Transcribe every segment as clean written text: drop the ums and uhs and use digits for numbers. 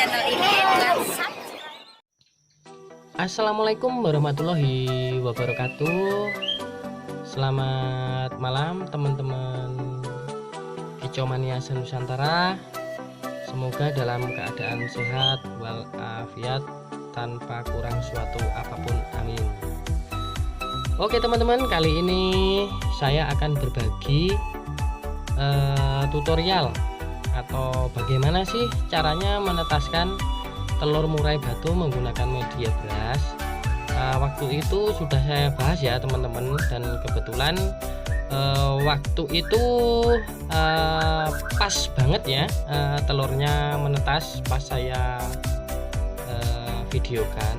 channel ini dengan subscribe. Assalamualaikum warahmatullahi wabarakatuh. Selamat malam teman-teman Kicau Mania Nusantara. Semoga dalam keadaan sehat walafiat tanpa kurang suatu apapun, amin. Oke teman-teman, kali ini saya akan berbagi tutorial atau bagaimana sih caranya menetaskan telur murai batu menggunakan media beras. Waktu itu sudah saya bahas ya teman-teman, dan kebetulan waktu itu pas banget ya telurnya menetas pas saya videokan.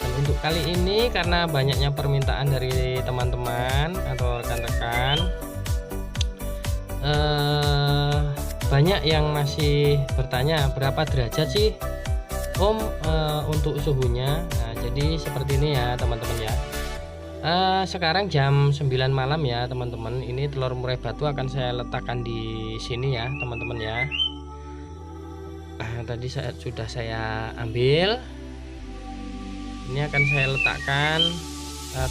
Dan untuk kali ini karena banyaknya permintaan dari teman-teman atau rekan-rekan, banyak yang masih bertanya berapa derajat sih Om untuk suhunya. Nah, jadi seperti ini ya teman-teman ya. Sekarang jam 9 malam ya teman-teman. Ini telur murai batu akan saya letakkan di sini ya teman-teman ya. Tadi sudah saya ambil. Ini akan saya letakkan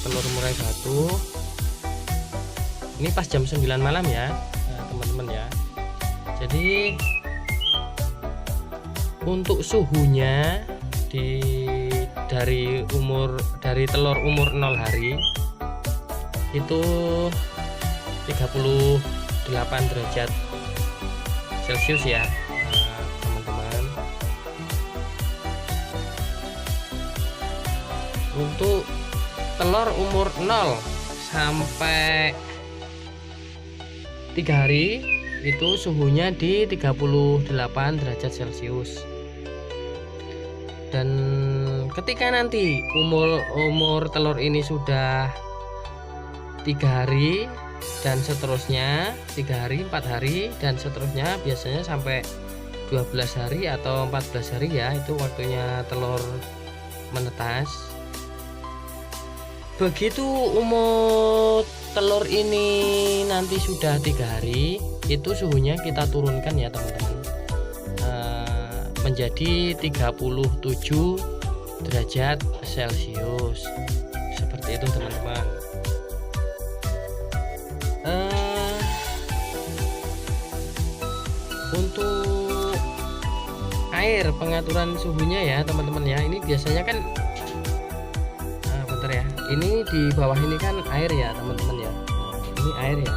telur murai batu. Ini pas jam 9 malam ya teman-teman ya. Jadi untuk suhunya dari telur umur 0 hari itu 38 derajat Celcius ya teman-teman. Untuk telur umur 0 sampai 3 hari itu suhunya di 38 derajat Celcius. Dan ketika nanti umur telur ini sudah 3 hari dan seterusnya, 3 hari, 4 hari dan seterusnya, biasanya sampai 12 hari atau 14 hari ya, itu waktunya telur menetas. Begitu umur telur ini nanti sudah 3 hari, itu suhunya kita turunkan ya teman-teman, menjadi 37 derajat Celcius. Seperti itu teman-teman. Untuk air, pengaturan suhunya ya teman-teman ya, ini biasanya kan bentar ya, ini di bawah ini kan air ya teman-teman ya. Ini air ya.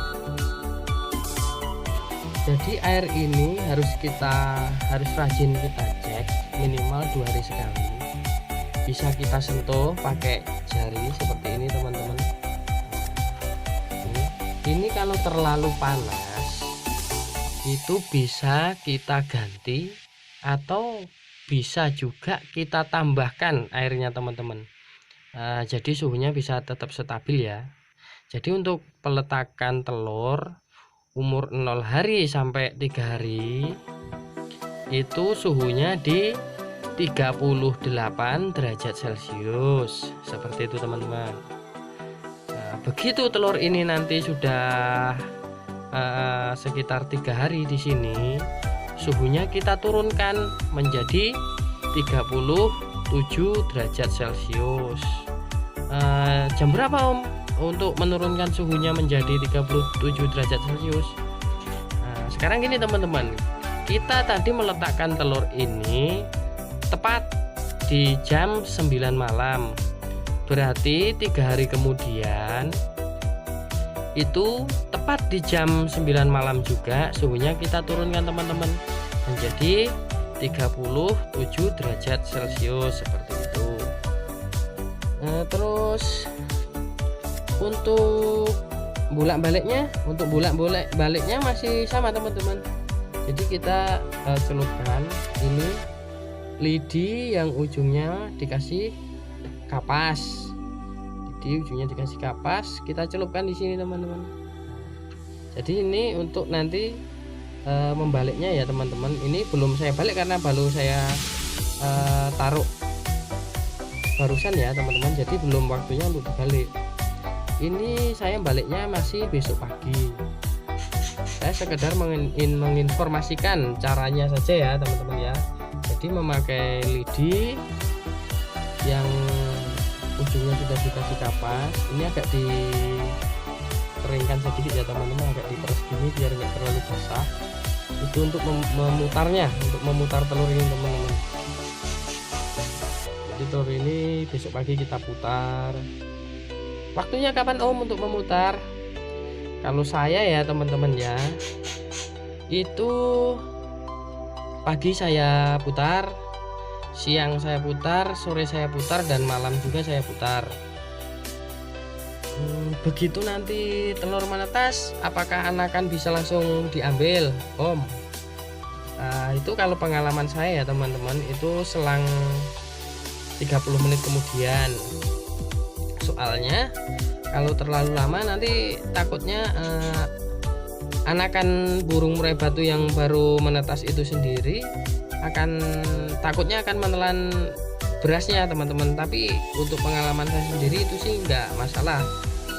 Jadi air ini harus rajin kita cek minimal 2 hari sekali. Bisa kita sentuh pakai jari seperti ini teman-teman. Ini kalau terlalu panas itu bisa kita ganti atau bisa juga kita tambahkan airnya teman-teman. Jadi suhunya bisa tetap stabil ya. Jadi untuk peletakan telur umur 0 hari sampai 3 hari itu suhunya di 38 derajat Celcius. Seperti itu teman-teman. Nah, begitu telur ini nanti sudah sekitar 3 hari di sini, suhunya kita turunkan menjadi 37 derajat Celcius. Jam berapa Om untuk menurunkan suhunya menjadi 37 derajat Celcius? Nah, sekarang gini teman-teman, kita tadi meletakkan telur ini tepat di jam 9 malam. Berarti 3 hari kemudian itu tepat di jam 9 malam juga suhunya kita turunkan teman-teman menjadi 37 derajat Celcius seperti itu. Terus untuk bolak-baliknya masih sama teman-teman. Jadi kita celupkan ini lidi yang ujungnya dikasih kapas. Lidi ujungnya dikasih kapas, kita celupkan di sini teman-teman. Jadi ini untuk nanti membaliknya ya teman-teman. Ini belum saya balik karena baru saya taruh barusan ya teman-teman. Jadi belum waktunya untuk dibalik. Ini saya baliknya masih besok pagi. Saya sekedar menginformasikan caranya saja ya teman-teman ya. Jadi memakai lidi yang ujungnya sudah dikasih kapas, ini agak dikeringkan sedikit ya teman-teman, agak diperes gini biar nggak terlalu basah. Itu untuk memutarnya, untuk memutar telur ini teman-teman. Jadi telur ini besok pagi kita putar. Waktunya kapan Om untuk memutar? Kalau saya ya teman-teman ya, itu pagi saya putar, siang saya putar, sore saya putar, dan malam juga saya putar. Begitu nanti telur menetas, apakah anakan bisa langsung diambil Om? Itu kalau pengalaman saya ya teman-teman, itu selang 30 menit kemudian. Soalnya kalau terlalu lama nanti takutnya anakan burung murai batu yang baru menetas itu sendiri takutnya akan menelan berasnya teman-teman. Tapi untuk pengalaman saya sendiri itu sih enggak masalah,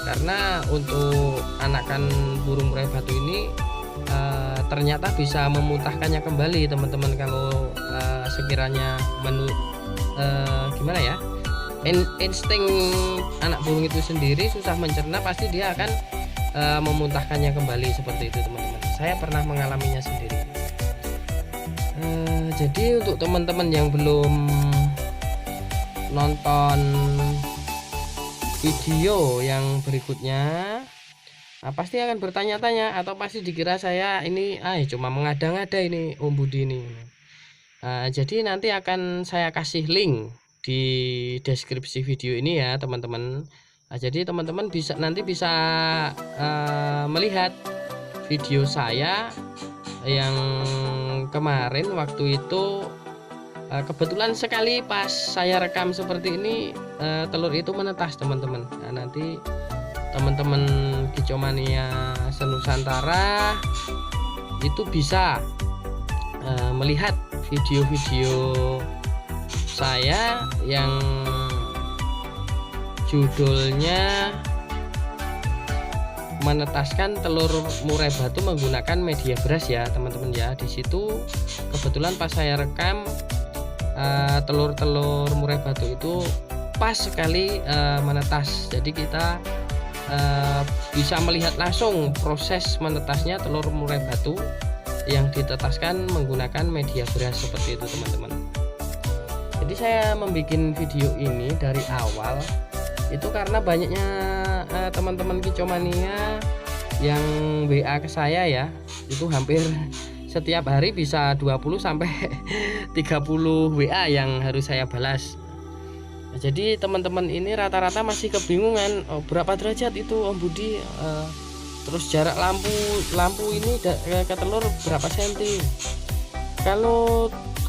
karena untuk anakan burung murai batu ini ternyata bisa memutahkannya kembali teman-teman. Kalau sekiranya gimana ya, insting anak burung itu sendiri susah mencerna, pasti dia akan memuntahkannya kembali seperti itu teman-teman. Saya pernah mengalaminya sendiri. Jadi untuk teman-teman yang belum nonton video yang berikutnya, pasti akan bertanya-tanya atau pasti dikira saya ini cuma mengada-ngada ini Om Budi ini. Jadi nanti akan saya kasih link di deskripsi video ini ya teman-teman. Jadi teman-teman nanti bisa melihat video saya yang kemarin. Waktu itu kebetulan sekali pas saya rekam seperti ini, telur itu menetas teman-teman. Nanti teman-teman Kicomania Senusantara itu bisa melihat video-video saya yang judulnya menetaskan telur murai batu menggunakan media beras ya teman-teman ya. Di situ kebetulan pas saya rekam telur-telur murai batu itu pas sekali menetas. Jadi kita bisa melihat langsung proses menetasnya telur murai batu yang ditetaskan menggunakan media beras seperti itu teman-teman. Jadi saya membuat video ini dari awal itu karena banyaknya teman-teman Kicomania yang WA ke saya ya. Itu hampir setiap hari bisa 20 sampai 30 WA yang harus saya balas. Jadi teman-teman ini rata-rata masih kebingungan, berapa derajat itu Om Budi, terus jarak lampu ini ke telur berapa senti.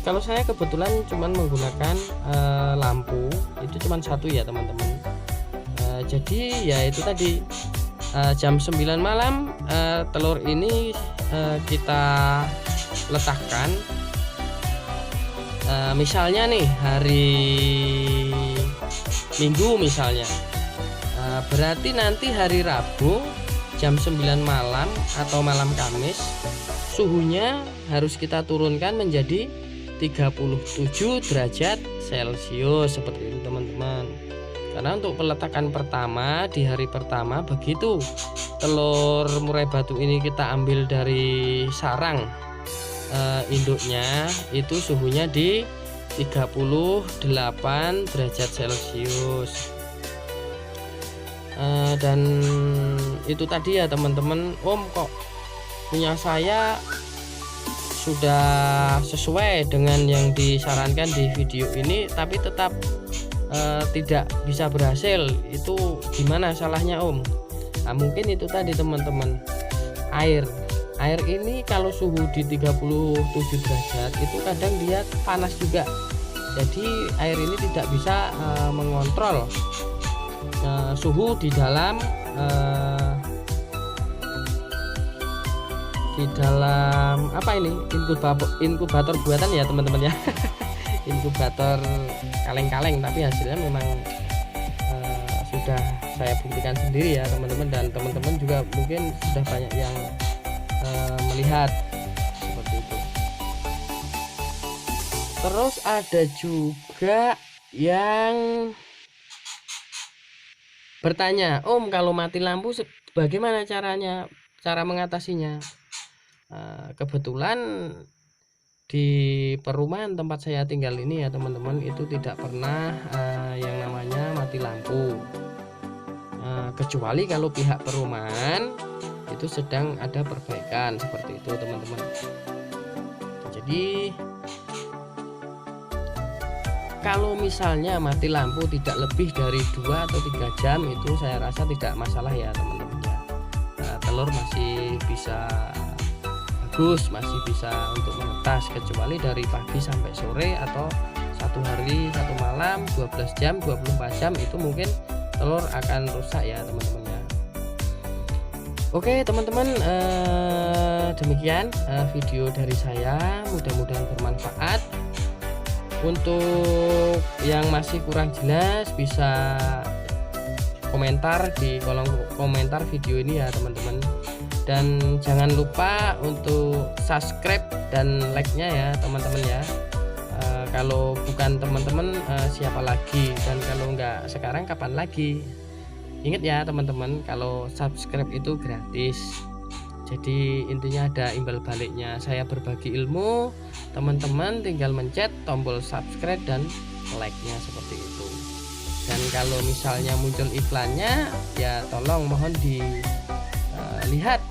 Kalau saya kebetulan cuman menggunakan lampu itu cuman satu ya teman-teman. Jadi ya itu tadi jam 9 malam telur ini kita letakkan. Misalnya nih hari Minggu misalnya, berarti nanti hari Rabu jam 9 malam atau malam Kamis suhunya harus kita turunkan menjadi 37 derajat Celcius seperti itu teman-teman. Karena untuk peletakan pertama di hari pertama, begitu telur murai batu ini kita ambil dari sarang induknya, itu suhunya di 38 derajat Celcius. Dan itu tadi ya teman-teman, Om kok punya saya sudah sesuai dengan yang disarankan di video ini tapi tetap tidak bisa berhasil, itu gimana salahnya Om? Mungkin itu tadi teman-teman, air ini kalau suhu di 37 derajat itu kadang dia panas juga. Jadi air ini tidak bisa mengontrol suhu di dalam apa ini, inkubator buatan ya teman-teman ya. Inkubator kaleng-kaleng, tapi hasilnya memang sudah saya buktikan sendiri ya teman-teman, dan teman-teman juga mungkin sudah banyak yang melihat seperti itu. Terus ada juga yang bertanya, Om, kalau mati lampu bagaimana cara mengatasinya? Kebetulan di perumahan tempat saya tinggal ini ya teman-teman, itu tidak pernah yang namanya mati lampu, kecuali kalau pihak perumahan itu sedang ada perbaikan seperti itu teman-teman. Jadi kalau misalnya mati lampu tidak lebih dari 2 atau 3 jam itu saya rasa tidak masalah ya teman-teman ya. Telur masih bisa bagus, masih bisa untuk menetas, kecuali dari pagi sampai sore atau 1 hari 1 malam 12 jam 24 jam itu mungkin telur akan rusak ya teman-teman ya. Oke teman-teman, demikian video dari saya, mudah-mudahan bermanfaat. Untuk yang masih kurang jelas bisa komentar di kolom komentar video ini ya teman-teman, dan jangan lupa untuk subscribe dan like-nya ya teman-teman ya. Kalau bukan teman-teman siapa lagi, dan kalau enggak sekarang kapan lagi? Ingat ya teman-teman, kalau subscribe itu gratis, jadi intinya ada imbal baliknya. Saya berbagi ilmu, teman-teman tinggal mencet tombol subscribe dan like-nya seperti itu. Dan kalau misalnya muncul iklannya ya tolong mohon dilihat,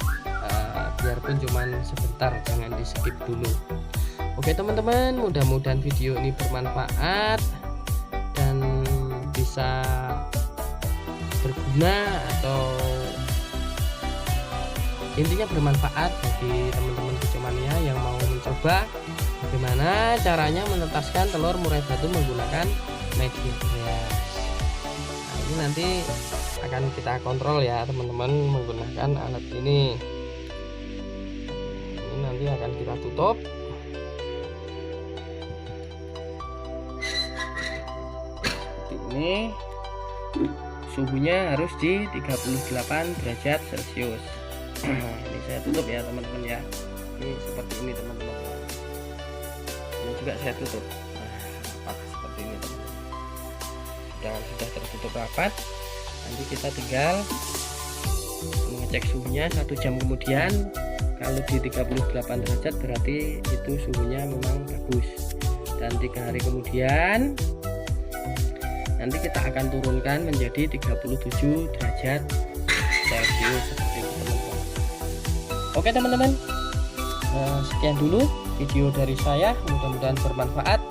biarpun cuman sebentar, jangan di skip dulu. Oke teman-teman, mudah-mudahan video ini bermanfaat dan bisa berguna, atau intinya bermanfaat bagi teman-teman Kicomania yang mau mencoba bagaimana caranya menetaskan telur murai batu menggunakan media beras. Nah, ini nanti akan kita kontrol ya teman-teman menggunakan alat ini. Ini nanti akan kita tutup. Seperti ini. Suhunya harus di 38 derajat Celcius. Nah, ini saya tutup ya teman-teman ya. Ini seperti ini teman-teman. Ini juga saya tutup. Nah, seperti ini teman-teman. Sudah tertutup rapat. Nanti kita tinggal mengecek suhunya 1 jam kemudian. Kalau di 38 derajat berarti itu suhunya memang bagus. Dan 3 hari kemudian nanti kita akan turunkan menjadi 37 derajat Celcius seperti itu teman-teman. Oke teman-teman, sekian dulu video dari saya, mudah-mudahan bermanfaat.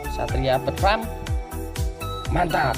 Satria Petram, mantap.